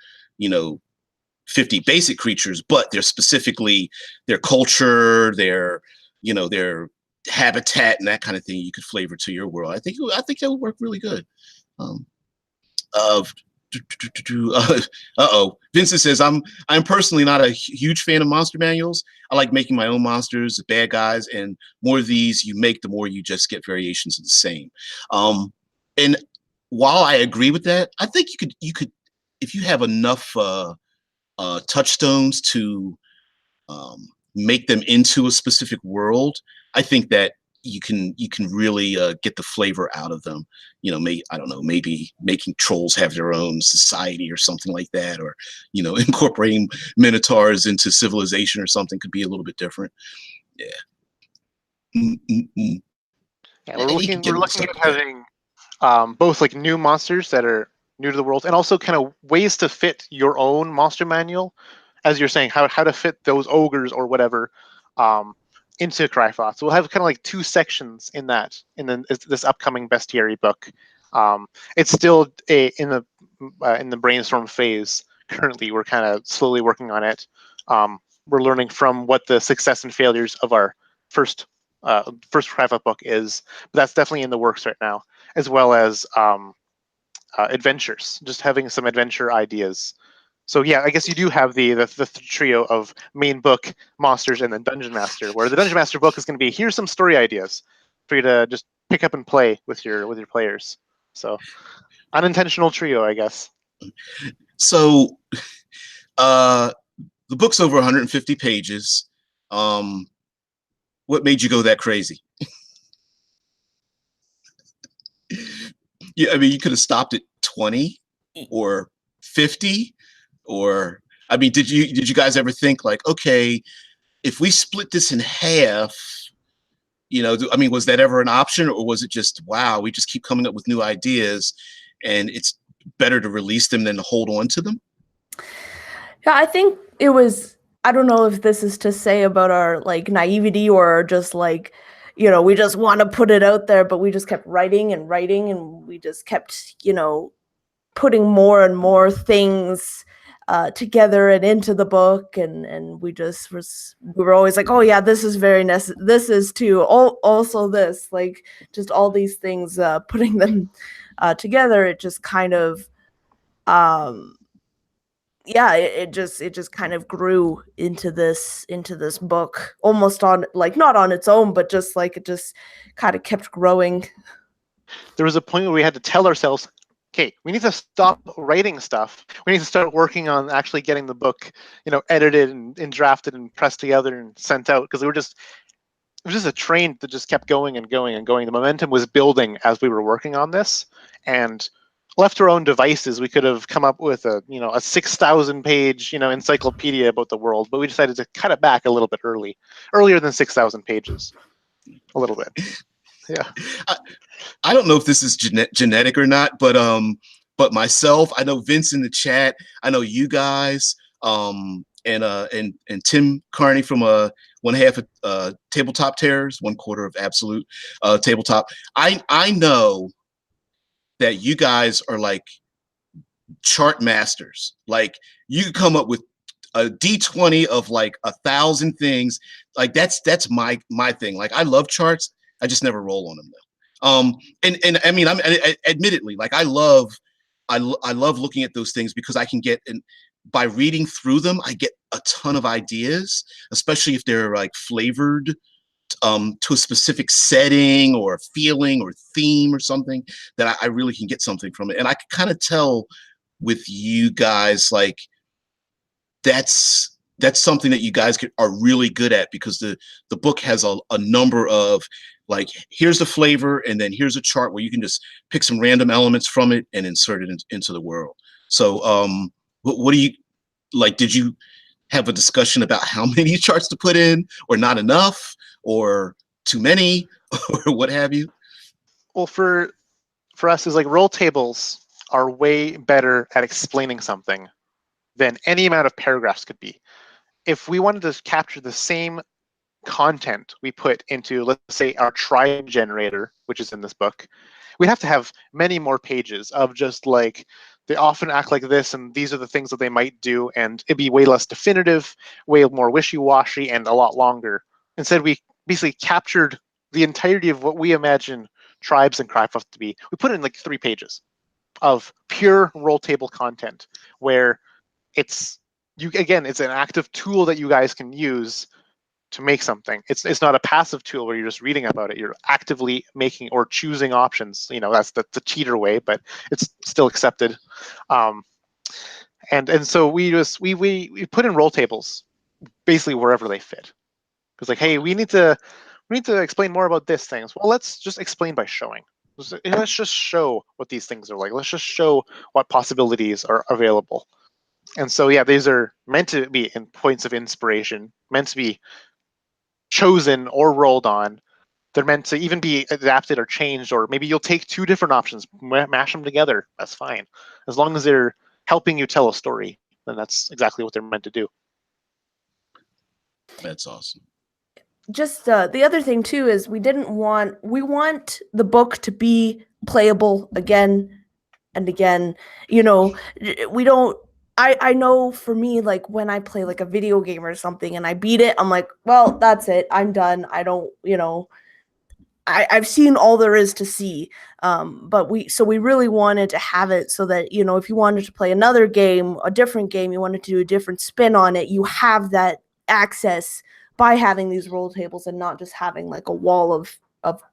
50 basic creatures, but they're specifically their culture, their habitat and that kind of thing you could flavor to your world. I think that would work really good. Vincent says, I'm personally not a huge fan of monster manuals. I like making my own monsters, the bad guys, and more of these you make, the more you just get variations of the same. And while I agree with that, I think you could if you have enough touchstones to make them into a specific world, I think that you can really get the flavor out of them. I don't know, maybe making trolls have their own society or something like that, or incorporating minotaurs into civilization or something could be a little bit different. Yeah. Yeah, we're looking at having both like new monsters that are new to the world, and also kind of ways to fit your own monster manual, as you're saying, how to fit those ogres or whatever into Crifoth. So we'll have kind of like two sections in that, in this upcoming bestiary book. It's still in the brainstorm phase currently. We're kind of slowly working on it. We're learning from what the success and failures of our first Crifoth book is. But that's definitely in the works right now, as well as adventures, just having some adventure ideas. So yeah, I guess you do have the trio of main book, monsters, and then Dungeon Master, where the Dungeon Master book is going to be, here's some story ideas for you to just pick up and play with your players. So unintentional trio, I guess. So the book's over 150 pages. What made you go that crazy? Yeah, I mean, you could have stopped at 20 or 50, or I mean, did you guys ever think like, okay, if we split this in half, I mean, was that ever an option, or was it just, wow, we just keep coming up with new ideas and it's better to release them than to hold on to them? Yeah, I think it was, I don't know if this is to say about our like naivety or just like, we just want to put it out there, but we just kept writing and writing, and we just kept, putting more and more things together and into the book, and we were always like, oh yeah, this is very necessary. This is too. Also this, like, just all these things, putting them together. It just kind of, yeah, it just kind of grew into this book, almost on, like, not on its own, but just like it just kind of kept growing. There was a point where we had to tell ourselves, okay, we need to stop writing stuff. We need to start working on actually getting the book, edited and drafted and pressed together and sent out, because it was just a train that just kept going and going and going. The momentum was building as we were working on this, and left to our own devices, we could have come up with a 6,000 page encyclopedia about the world, but we decided to cut it back a little bit earlier than 6,000 pages, a little bit. Yeah. I don't know if this is genetic or not, but myself, I know Vince in the chat, I know you guys, and Tim Carney from 1/2 of Tabletop Terrors, 1/4 of Absolute Tabletop. I know that you guys are like chart masters. Like, you could come up with a D20 of like 1,000 things. Like, that's my thing. Like, I love charts. I just never roll on them though. And I mean, admittedly, like, I love looking at those things, because I can get, and by reading through them, I get a ton of ideas, especially if they're like flavored to a specific setting or feeling or theme or something, that I really can get something from it. And I can kind of tell with you guys, like, that's something that you guys are really good at, because the book has a number of, like, here's the flavor, and then here's a chart where you can just pick some random elements from it and insert it into the world. So what do you like? Did you have a discussion about how many charts to put in, or not enough, or too many, or what have you? Well, for us, is like roll tables are way better at explaining something than any amount of paragraphs could be. If we wanted to capture the same content we put into, let's say, our tribe generator, which is in this book, we'd have to have many more pages of just like, they often act like this, and these are the things that they might do, and it'd be way less definitive, way more wishy-washy, and a lot longer. Instead, we basically captured the entirety of what we imagine tribes and Crifoth to be. We put it in like 3 pages of pure roll table content, where it's an active tool that you guys can use to make something. It's not a passive tool where you're just reading about it. You're actively making or choosing options. That's the cheater way, but it's still accepted. And so we put in roll tables basically wherever they fit. It's like, hey, we need to explain more about this thing. Well, let's just explain by showing. Let's just show what these things are like. Let's just show what possibilities are available. And so, yeah, these are meant to be in points of inspiration, meant to be chosen or rolled on. They're meant to even be adapted or changed, or maybe you'll take 2 different options, mash them together. That's fine. As long as they're helping you tell a story, then that's exactly what they're meant to do. That's awesome. Just the other thing too is we want the book to be playable again and again. We don't. I know for me, like when I play like a video game or something and I beat it, I'm like, well, that's it. I'm done. I don't. I've seen all there is to see. But we really wanted to have it so that, if you wanted to play another game, a different game, you wanted to do a different spin on it, you have that access by having these roll tables and not just having like a wall of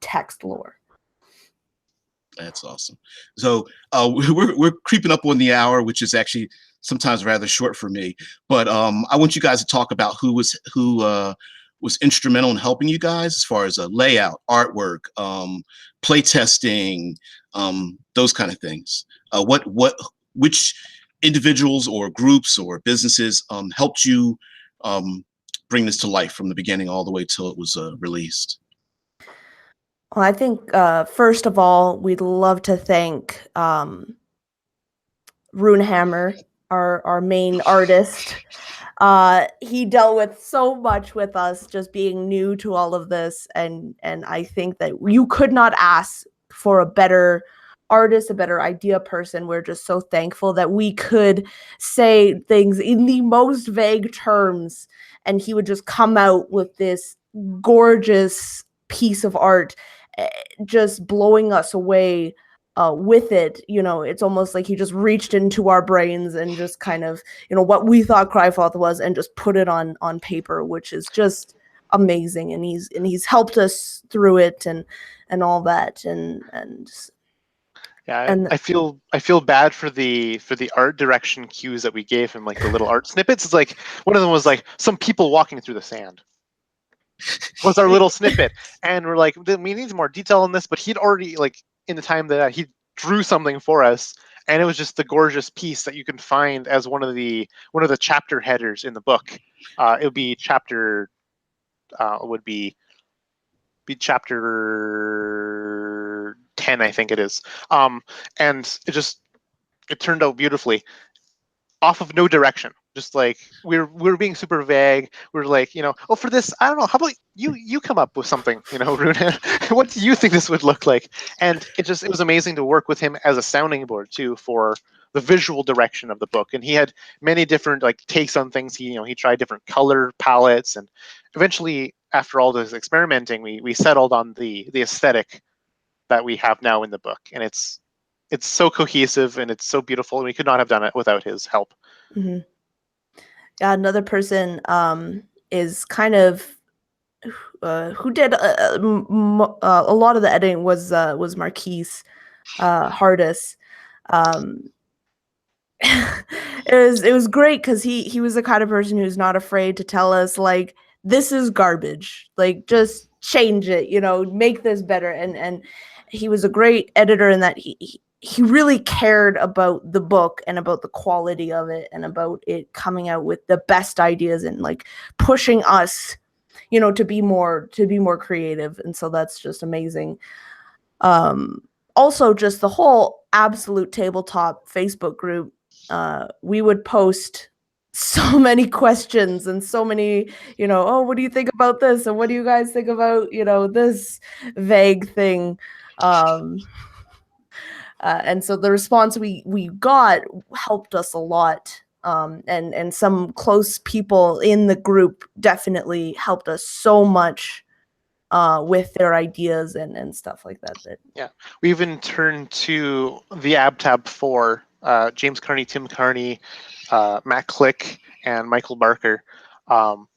text lore. That's awesome. So we're creeping up on the hour, which is actually sometimes rather short for me. But I want you guys to talk about who was instrumental in helping you guys as far as layout, artwork, play testing, those kind of things. Which individuals or groups or businesses helped you bring this to life from the beginning all the way till it was released? Well, I think first of all, we'd love to thank Rune Hammer, our main artist. He dealt with so much with us, just being new to all of this, and I think that you could not ask for a better artist, a better idea person. We're just so thankful that we could say things in the most vague terms, and he would just come out with this gorgeous piece of art, just blowing us away with it. It's almost like he just reached into our brains and just kind of, what we thought Crifoth was, and just put it on paper, which is just amazing. And he's helped us through it and all that. I feel bad for the art direction cues that we gave him, like the little art snippets. It's like one of them was like some people walking through the sand. Was our little snippet, and we're like, we need more detail on this, but he'd already, like, in the time that he drew something for us, and it was just the gorgeous piece that you can find as one of the chapter headers in the book. It would be chapter chapter 10, I think it is. And it turned out beautifully off of no direction. Just like we're being super vague. We're like, oh, for this, I don't know. How about you come up with something, Rune? What do you think this would look like? And it was amazing to work with him as a sounding board too for the visual direction of the book. And he had many different like takes on things. He tried different color palettes, and eventually, after all this experimenting, we settled on the aesthetic that we have now in the book. And it's so cohesive and it's so beautiful, and we could not have done it without his help. Mm-hmm. Another person is kind of who did a lot of the editing was Marquis Hard. it was great because he was the kind of person who's not afraid to tell us like this is garbage, like just change it, you know, make this better. And he was a great editor in that he really cared about the book and about the quality of it and about it coming out with the best ideas and like pushing us, you know, to be more creative. And so that's just amazing. Also just the whole absolute tabletop Facebook group, we would post so many questions and so many, you know, oh, what do you think about this? And what do you guys think about, you know, this vague thing? And so the response we got helped us a lot. And some close people in the group definitely helped us so much with their ideas and stuff like that. Yeah, we even turned to the AbTab 4, James Carney, Tim Carney, Matt Click, and Michael Barker,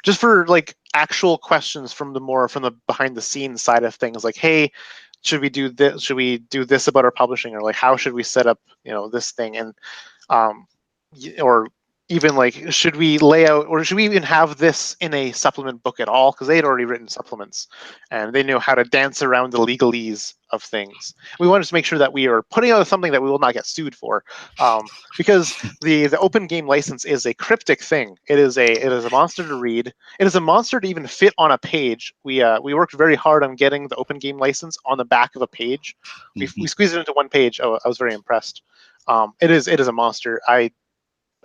just for like actual questions from the behind the scenes side of things, like, hey, should we do this? Should we do this about our publishing, or like how should we set up, you know, this thing, and or even like, should we lay out, or should we even have this in a supplement book at all? Because they had already written supplements and they knew how to dance around the legalese of things. We wanted to make sure that we are putting out something that we will not get sued for, because the open game license is a cryptic thing. It is a monster to read. It is a monster to even fit on a page. We worked very hard on getting the open game license on the back of a page. We squeezed it into one page. I was very impressed. It is a monster.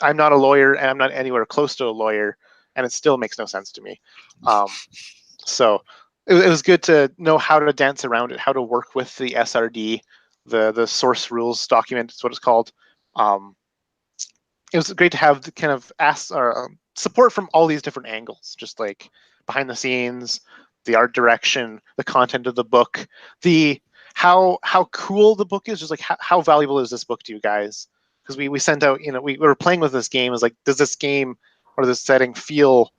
I'm not a lawyer, and I'm not anywhere close to a lawyer, and it still makes no sense to me. So it was good to know how to dance around it, how to work with the SRD, the source rules document is what it's called. It was great to have the kind of support from all these different angles, just like behind the scenes, the art direction, the content of the book, the how cool the book is, just like how valuable is this book to you guys? Because we sent out, you know, we were playing with this game. Is like, does this game or this setting feel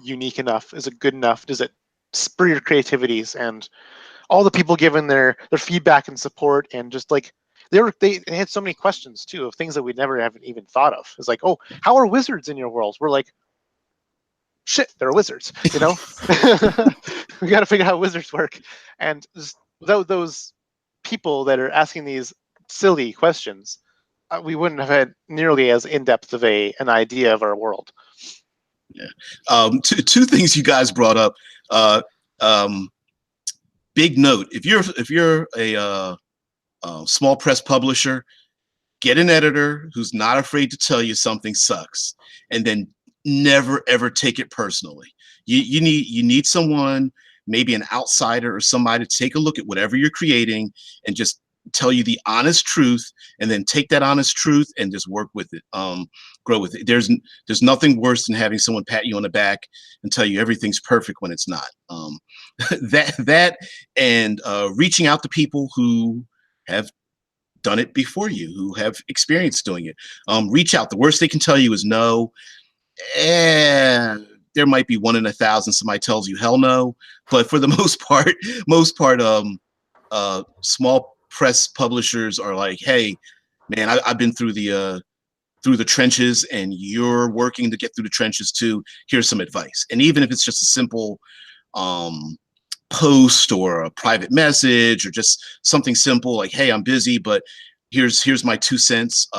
unique enough? Is it good enough? Does it spur your creativities? And all the people giving their feedback and support, and just like they had so many questions too of things that we'd never haven't even thought of. It's like, oh, how are wizards in your world? We're like, shit, they're wizards, you know. We got to figure out how wizards work. And just without those people that are asking these silly questions, we wouldn't have had nearly as in-depth of an idea of our world. Yeah. Two things you guys brought up. Big note: if you're a small press publisher, get an editor who's not afraid to tell you something sucks, and then never ever take it personally. You need someone, maybe an outsider or somebody, to take a look at whatever you're creating and just tell you the honest truth, and then take that honest truth and just work with it, grow with it. There's nothing worse than having someone pat you on the back and tell you everything's perfect when it's not. That and reaching out to people who have done it before you, who have experience doing it. Reach out. The worst they can tell you is no. And there might be 1 in 1,000 somebody tells you hell no, but for the most part, small press publishers are like, hey, man, I've been through the trenches, and you're working to get through the trenches too. Here's some advice. And even if it's just a simple post or a private message, or just something simple like, hey, I'm busy, but here's my 2 cents.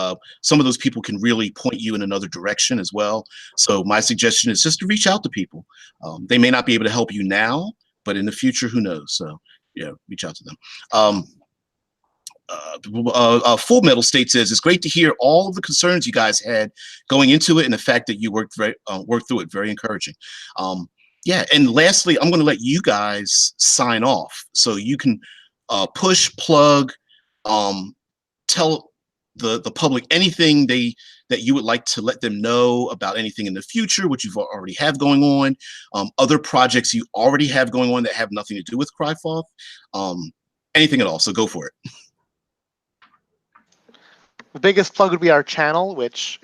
Some of those people can really point you in another direction as well. So my suggestion is just to reach out to people. They may not be able to help you now, but in the future, who knows? So yeah, reach out to them. Full Metal State says, it's great to hear all of the concerns you guys had going into it, and the fact that you worked through it. Very encouraging. Yeah, and lastly, I'm going to let you guys sign off so you can push, plug, tell the public anything that you would like to let them know about, anything in the future, what you've already have going on, other projects you already have going on that have nothing to do with Crifoth, anything at all. So go for it. The biggest plug would be our channel, which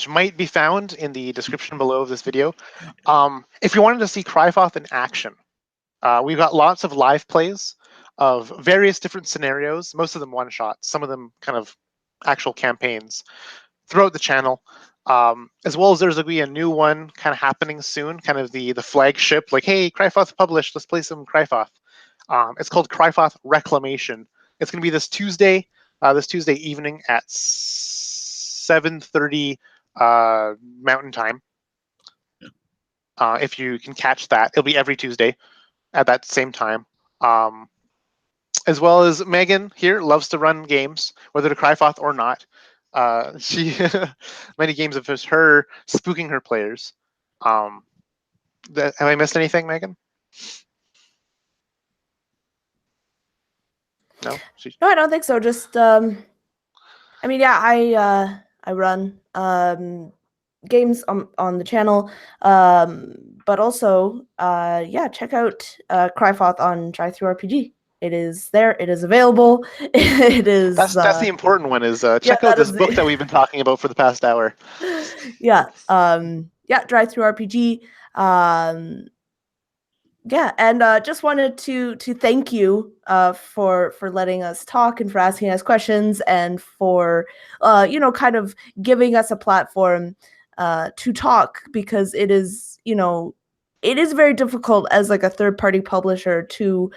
might be found in the description below of this video. If you wanted to see Crifoth in action, we've got lots of live plays of various different scenarios, most of them one-shots, some of them kind of actual campaigns. throughout the channel. As well as there's going to be a new one kind of happening soon, kind of the flagship, like, hey, Crifoth published, let's play some Crifoth. It's called Crifoth Reclamation. It's going to be this Tuesday evening at 7:30 Mountain Time. If you can catch that, it'll be every Tuesday at that same time. As well as Megan here loves to run games, whether to Crifoth or not. She many games of just her spooking her players. Have I missed anything, Megan? No, No, I don't think so. Just I mean, yeah, I run games on the channel, but also yeah, check out Crifoth on Drive-Thru-RPG. It is there. It is available. It is. That's the important one. Is check yeah, out this book that we've been talking about for the past hour. Yeah. Yeah. Drive-Thru-RPG. Yeah, and just wanted to thank you for letting us talk and for asking us questions and for you know, kind of giving us a platform to talk, because it is, you know, it is very difficult as like a third-party publisher to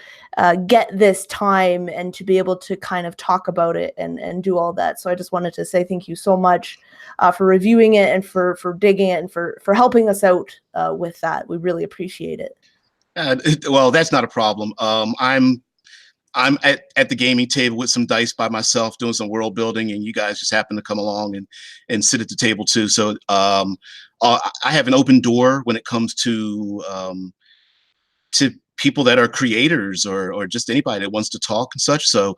get this time and to be able to kind of talk about it and do all that. So I just wanted to say thank you so much for reviewing it and for digging it and for helping us out with that. We really appreciate it. Well, that's not a problem. I'm at the gaming table with some dice by myself doing some world building, and you guys just happen to come along and sit at the table too. So I have an open door when it comes to people that are creators or just anybody that wants to talk and such. So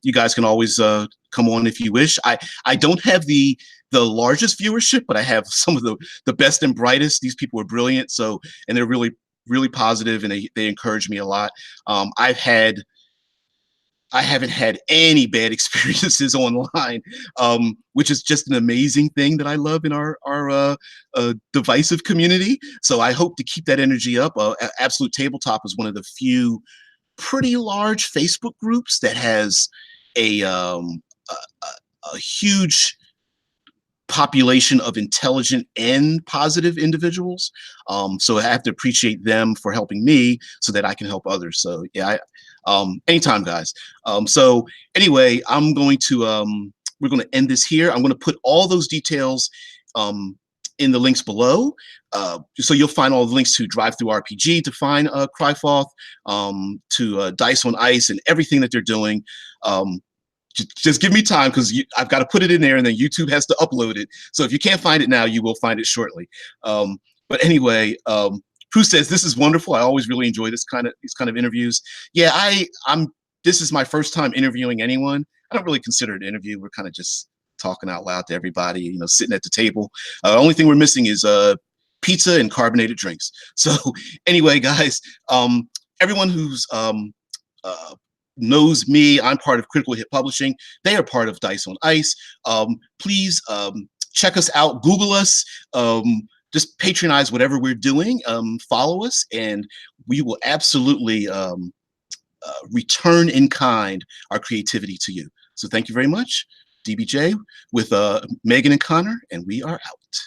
you guys can always come on if you wish. I don't have the largest viewership, but I have some of the best and brightest. These people are brilliant. So, and they're really positive, and they encourage me a lot. I haven't had any bad experiences online, which is just an amazing thing that I love in our divisive community. So I hope to keep that energy up. Absolute Tabletop is one of the few pretty large Facebook groups that has a huge population of intelligent and positive individuals. So I have to appreciate them for helping me so that I can help others. So yeah, anytime, guys. So anyway, we're going to end this here. I'm going to put all those details in the links below. So you'll find all the links to Drive-Thru-RPG to find Crifoth, to Dice on Ice and everything that they're doing. Just give me time, because I've got to put it in there, and then YouTube has to upload it. So if you can't find it now, you will find it shortly. But anyway, Prue says, this is wonderful. I always really enjoy these kind of interviews. Yeah, this is my first time interviewing anyone. I don't really consider it an interview. We're kind of just talking out loud to everybody, you know, sitting at the table. Only thing we're missing is pizza and carbonated drinks. So anyway, guys, everyone who's knows me, I'm part of Critical Hit Publishing. They are part of Dice on Ice. Please check us out, Google us, just patronize whatever we're doing, follow us, and we will absolutely return in kind our creativity to you. So thank you very much. DBJ with Megan and Connor, and we are out.